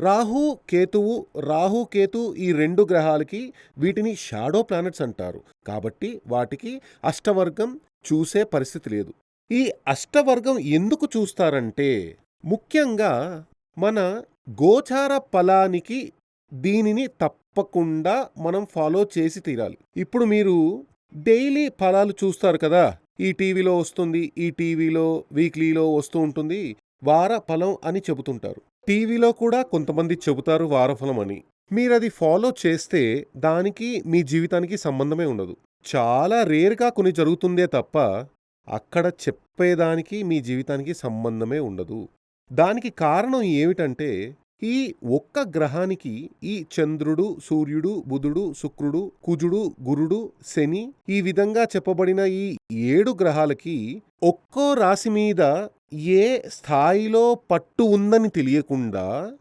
రాహు, కేతువు, రాహు, కేతు ఈ 2 గ్రహాలకి వీటిని షాడో ప్లానెట్స్ అంటారు. కాబట్టి వాటికి అష్టవర్గం చూసే పరిస్థితి లేదు. ఈ అష్టవర్గం ఎందుకు చూస్తారంటే, ముఖ్యంగా మన గోచార ఫలానికి దీనిని తప్పకుండా మనం ఫాలో చేసి తీరాలి. ఇప్పుడు మీరు డైలీ ఫలాలు చూస్తారు కదా! ఈ టీవీలో వస్తుంది, ఈ టీవీలో వీక్లీలో వస్తూ ఉంటుంది. వార ఫలం అని చెబుతుంటారు. టీవీలో కూడా కొంతమంది చెబుతారు వారఫలం అని. మీరది ఫాలో చేస్తే దానికి మీ జీవితానికి సంబంధమే ఉండదు. చాలా రేర్‌గా కొన్ని జరుగుతుందే తప్ప, అక్కడ చెప్పేదానికి మీ జీవితానికి సంబంధమే ఉండదు. దానికి కారణం ఏమిటంటే, ఈ ఒక్క గ్రహానికి ఈ చంద్రుడు, సూర్యుడు, బుధుడు, శుక్రుడు, కుజుడు, గురుడు, శని ఈ విధంగా చెప్పబడిన ఈ 7 గ్రహాలకి ఒక్కో రాశి మీద ఏ స్థాయిలో పట్టు ఉందని తెలియకుండా